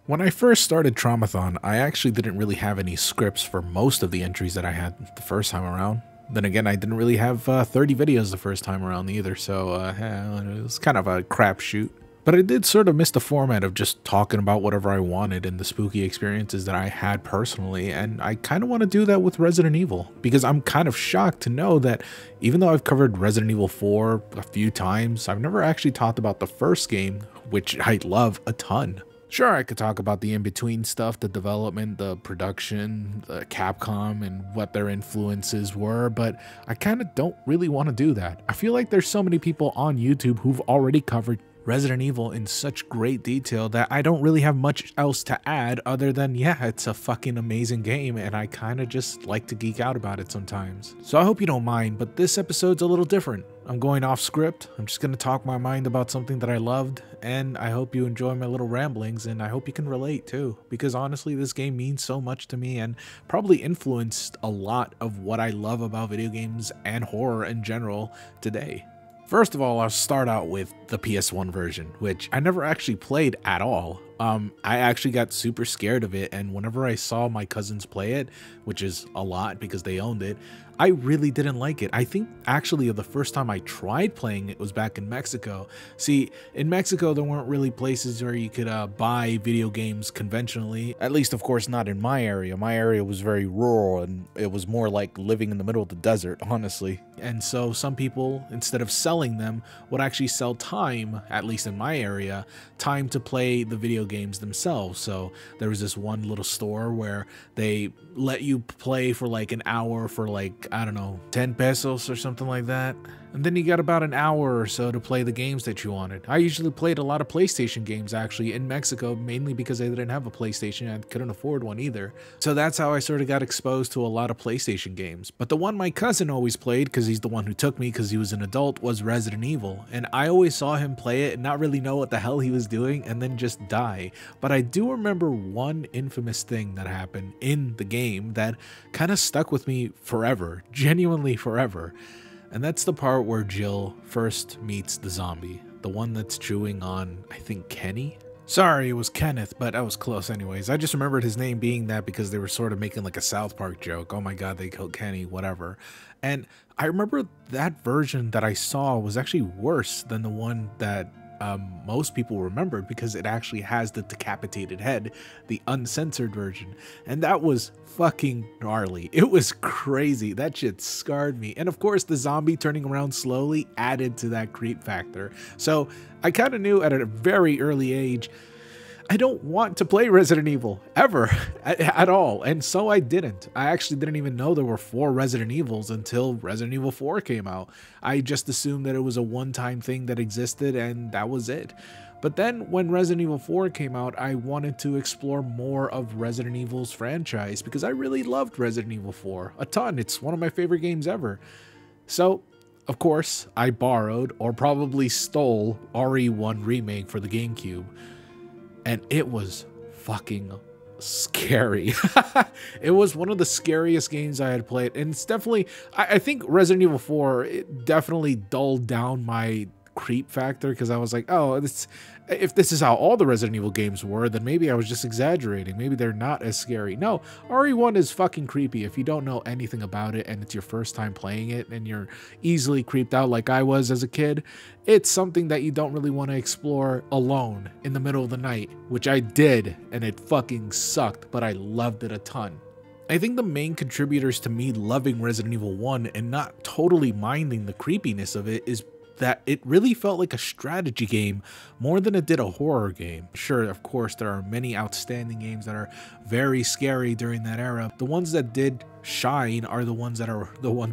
When I first started Traumathon, I actually didn't really have any scripts for most of the entries that I had the first time around. Then again, I didn't really have 30 videos the first time around either, so it was kind of a crapshoot. But I did sort of miss the format of just talking about whatever I wanted and the spooky experiences that I had personally, and I kind of want to do that with Resident Evil, because I'm kind of shocked to know that even though I've covered Resident Evil 4 a few times, I've never actually talked about the first game, which I love a ton. Sure, I could talk about the in-between stuff, the development, the production, the Capcom, and what their influences were, but I kind of don't really want to do that. I feel like there's so many people on YouTube who've already covered Resident Evil in such great detail that I don't really have much else to add other than, yeah, it's a fucking amazing game and I kind of just like to geek out about it sometimes. So I hope you don't mind, but this episode's a little different. I'm going off script. I'm just going to talk my mind about something that I loved, and I hope you enjoy my little ramblings, and I hope you can relate too, because honestly this game means so much to me and probably influenced a lot of what I love about video games and horror in general today. First of all, I'll start out with the PS1 version, which I never actually played at all. I actually got super scared of it, and whenever I saw my cousins play it, which is a lot because they owned it, I really didn't like it. I think actually the first time I tried playing it was back in Mexico. See, in Mexico there weren't really places where you could buy video games conventionally, at least of course not in my area. My area was very rural and it was more like living in the middle of the desert, honestly. And so some people, instead of selling them, would actually sell time, at least in my area, time to play the video games themselves. So there was this one little store where they let you play for like an hour for like, I don't know, 10 pesos or something like that. And then you got about an hour or so to play the games that you wanted. I usually played a lot of PlayStation games actually in Mexico, mainly because I didn't have a PlayStation and I couldn't afford one either. So that's how I sort of got exposed to a lot of PlayStation games. But the one my cousin always played, because he's the one who took me because he was an adult, was Resident Evil. And I always saw him play it and not really know what the hell he was doing and then just die. But I do remember one infamous thing that happened in the game that kind of stuck with me forever, genuinely forever. And that's the part where Jill first meets the zombie, the one that's chewing on, I think, Kenny? Sorry, it was Kenneth, but I was close anyways. I just remembered his name being that because they were sort of making like a South Park joke. Oh my god, they killed Kenny, whatever. And I remember that version that I saw was actually worse than the one that most people remembered, because it actually has the decapitated head, the uncensored version, and that was fucking gnarly. It was crazy. That shit scarred me. And of course the zombie turning around slowly added to that creep factor. So I kind of knew at a very early age I don't want to play Resident Evil ever at all, and so I didn't. I actually didn't even know there were 4 Resident Evils until Resident Evil 4 came out. I just assumed that it was a one-time thing that existed and that was it. But then when Resident Evil 4 came out, I wanted to explore more of Resident Evil's franchise because I really loved Resident Evil 4 a ton. It's one of my favorite games ever. So of course I borrowed, or probably stole, RE1 Remake for the GameCube. And it was fucking scary. It was one of the scariest games I had played. And it's definitely, I think Resident Evil 4, it definitely dulled down my creep factor, because I was like, oh, if this is how all the Resident Evil games were, then maybe I was just exaggerating. Maybe they're not as scary. No, RE1 is fucking creepy. If you don't know anything about it and it's your first time playing it and you're easily creeped out like I was as a kid, it's something that you don't really want to explore alone in the middle of the night, which I did, and it fucking sucked, but I loved it a ton. I think the main contributors to me loving Resident Evil 1 and not totally minding the creepiness of it is that it really felt like a strategy game more than it did a horror game. Sure, of course, there are many outstanding games that are very scary during that era. The ones that did shine are the ones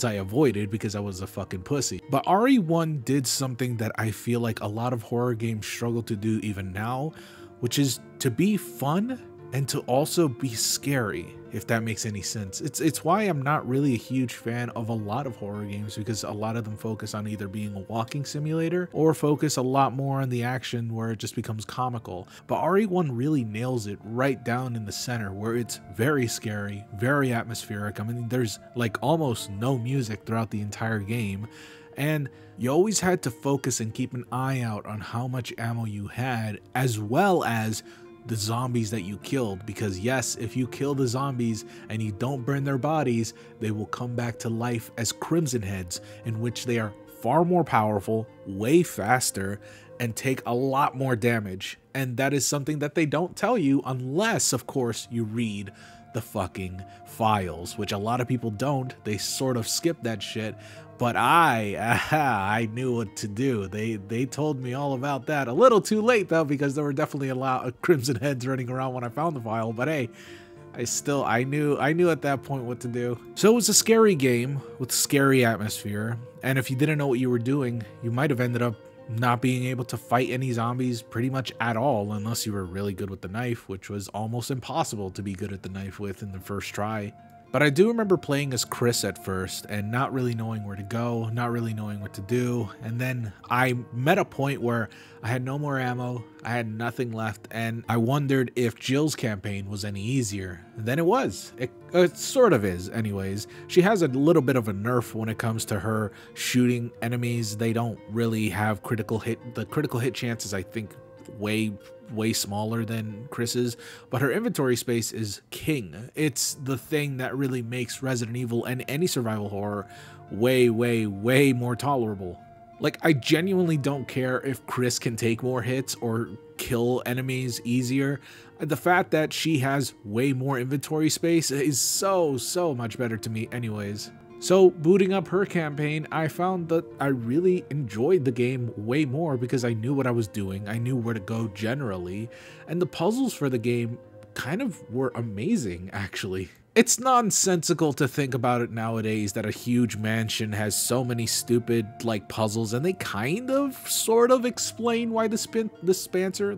I avoided because I was a fucking pussy. But RE1 did something that I feel like a lot of horror games struggle to do even now, which is to be fun and to also be scary, if that makes any sense. It's why I'm not really a huge fan of a lot of horror games, because a lot of them focus on either being a walking simulator or focus a lot more on the action where it just becomes comical. But RE1 really nails it right down in the center, where it's very scary, very atmospheric. I mean, there's like almost no music throughout the entire game, and you always had to focus and keep an eye out on how much ammo you had, as well as the zombies that you killed, because yes, if you kill the zombies and you don't burn their bodies, they will come back to life as Crimson Heads, in which they are far more powerful, way faster, and take a lot more damage. And that is something that they don't tell you unless, of course, you read the fucking files, which a lot of people don't. They sort of skip that shit. But I knew what to do. They told me all about that. A little too late though, because there were definitely a lot of Crimson Heads running around when I found the file. But hey, I knew at that point what to do. So it was a scary game with scary atmosphere. And if you didn't know what you were doing, you might have ended up not being able to fight any zombies pretty much at all, unless you were really good with the knife, which was almost impossible to be good at the knife with in the first try. But I do remember playing as Chris at first and not really knowing where to go, not really knowing what to do. And then I met a point where I had no more ammo, I had nothing left, and I wondered if Jill's campaign was any easier. And then it was. It sort of is anyways. She has a little bit of a nerf when it comes to her shooting enemies. They don't really have critical hit. The critical hit chances, I think, way smaller than Chris's, but her inventory space is king. It's the thing that really makes Resident Evil and any survival horror way more tolerable. Like, I genuinely don't care if Chris can take more hits or kill enemies easier. The fact that she has way more inventory space is so much better to me anyways. So booting up her campaign, I found that I really enjoyed the game way more because I knew what I was doing. I knew where to go generally, and the puzzles for the game kind of were amazing, actually. It's nonsensical to think about it nowadays that a huge mansion has so many stupid like puzzles, and they kind of sort of explain why the Spencer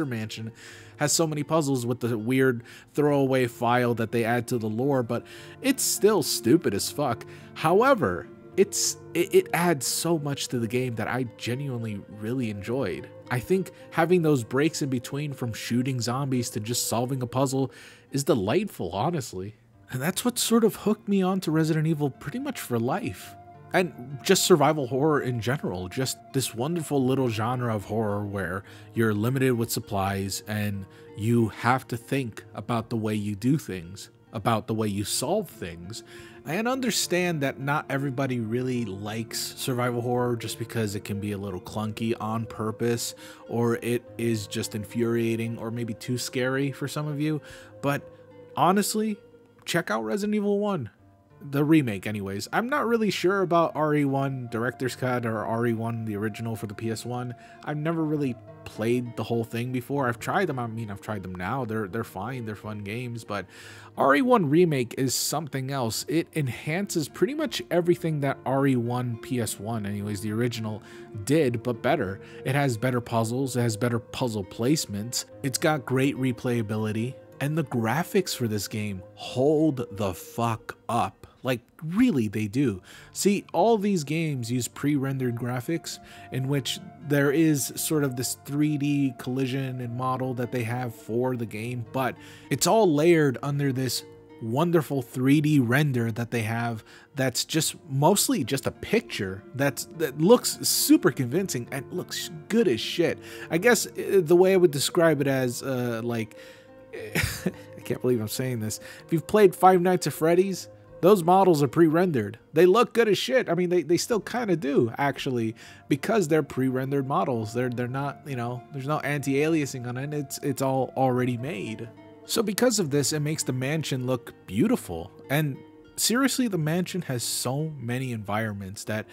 mansion has so many puzzles with the weird throwaway file that they add to the lore, but it's still stupid as fuck. However, it adds so much to the game that I genuinely really enjoyed. I think having those breaks in between from shooting zombies to just solving a puzzle is delightful, honestly. And that's what sort of hooked me onto Resident Evil pretty much for life. And just survival horror in general, just this wonderful little genre of horror where you're limited with supplies and you have to think about the way you do things, about the way you solve things. And understand that not everybody really likes survival horror just because it can be a little clunky on purpose, or it is just infuriating or maybe too scary for some of you. But honestly, check out Resident Evil 1. The remake anyways. I'm not really sure about RE1 Director's Cut or RE1 the original for the PS1. I've never really played the whole thing before. I've tried them. I mean, I've tried them now. They're fine. They're fun games, but RE1 Remake is something else. It enhances pretty much everything that RE1 PS1, anyways, the original, did, but better. It has better puzzles. It has better puzzle placements. It's got great replayability, and the graphics for this game hold the fuck up. Like, really, they do. See, all these games use pre-rendered graphics in which there is sort of this 3D collision and model that they have for the game, but it's all layered under this wonderful 3D render that they have that's just mostly just a picture that looks super convincing and looks good as shit. I guess the way I would describe it as like I can't believe I'm saying this. If you've played Five Nights at Freddy's, those models are pre-rendered. They look good as shit. I mean, they still kind of do, actually, because they're pre-rendered models. They're not, you know, there's no anti-aliasing on it. It's all already made. So because of this, it makes the mansion look beautiful. And seriously, the mansion has so many environments that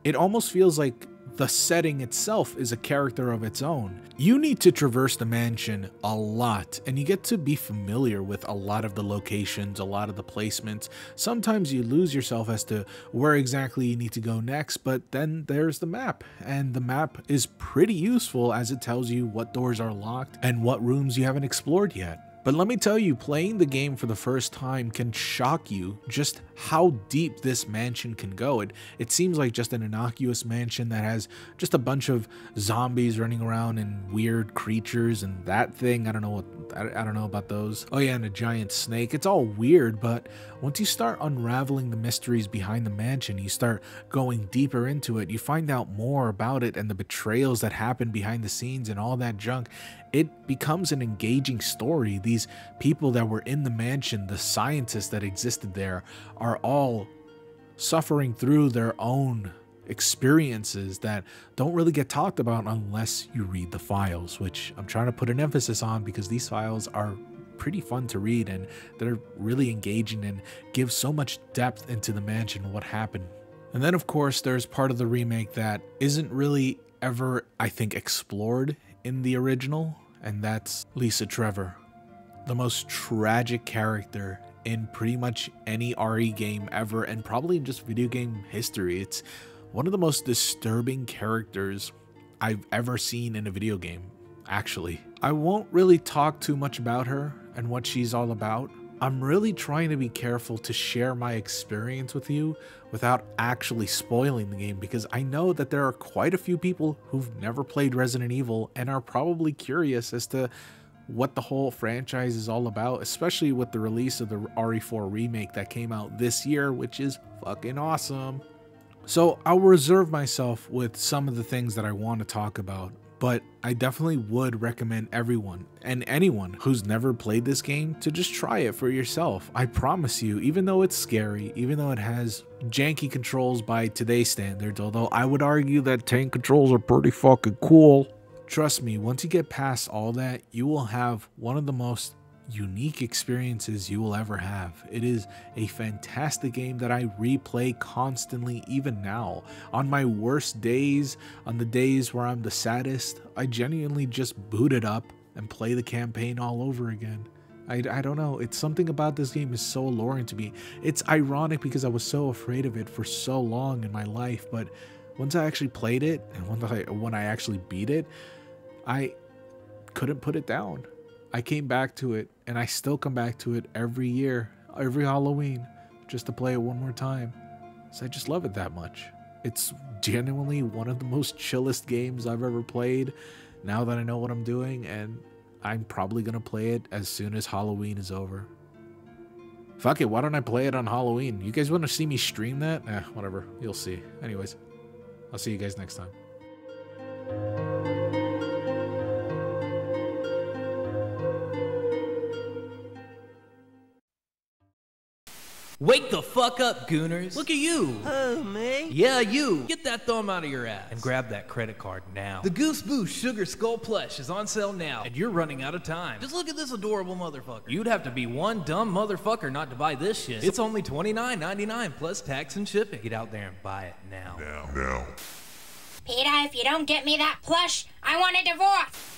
it almost feels like the setting itself is a character of its own. You need to traverse the mansion a lot, and you get to be familiar with a lot of the locations, a lot of the placements. Sometimes you lose yourself as to where exactly you need to go next, but then there's the map, and the map is pretty useful as it tells you what doors are locked and what rooms you haven't explored yet. But let me tell you, playing the game for the first time can shock you just how deep this mansion can go. It seems like just an innocuous mansion that has just a bunch of zombies running around and weird creatures and that thing. I don't know about those. Oh yeah, and a giant snake. It's all weird, but once you start unraveling the mysteries behind the mansion, you start going deeper into it, you find out more about it and the betrayals that happen behind the scenes and all that junk. It becomes an engaging story. These people that were in the mansion, the scientists that existed there, are all suffering through their own experiences that don't really get talked about unless you read the files, which I'm trying to put an emphasis on because these files are pretty fun to read and they're really engaging and give so much depth into the mansion, what happened. And then of course there's part of the remake that isn't really ever, I think, explored in the original, and that's Lisa Trevor, the most tragic character in pretty much any RE game ever, and probably just video game history. It's one of the most disturbing characters I've ever seen in a video game, actually. I won't really talk too much about her and what she's all about. I'm really trying to be careful to share my experience with you without actually spoiling the game, because I know that there are quite a few people who've never played Resident Evil and are probably curious as to what the whole franchise is all about, especially with the release of the RE4 remake that came out this year, which is fucking awesome. So I'll reserve myself with some of the things that I want to talk about, but I definitely would recommend everyone and anyone who's never played this game to just try it for yourself. I promise you, even though it's scary, even though it has janky controls by today's standards, although I would argue that tank controls are pretty fucking cool, trust me, once you get past all that, you will have one of the most unique experiences you will ever have. It is a fantastic game that I replay constantly, even now. On my worst days, on the days where I'm the saddest, I genuinely just boot it up and play the campaign all over again. I don't know, it's something about this game is so alluring to me. It's ironic because I was so afraid of it for so long in my life, but once I actually played it and when I actually beat it, I couldn't put it down. I came back to it, and I still come back to it every year, every Halloween, just to play it one more time. So I just love it that much. It's genuinely one of the most chillest games I've ever played, now that I know what I'm doing, and I'm probably going to play it as soon as Halloween is over. Fuck it, why don't I play it on Halloween? You guys want to see me stream that? Whatever, you'll see. Anyways, I'll see you guys next time. Wake the fuck up, Gooners. Look at you. Oh, me? Yeah, you. Get that thumb out of your ass and grab that credit card now. The Goose Boose Sugar Skull Plush is on sale now, and you're running out of time. Just look at this adorable motherfucker. You'd have to be one dumb motherfucker not to buy this shit. It's only $29.99 plus tax and shipping. Get out there and buy it now. Peter, if you don't get me that plush, I want a divorce.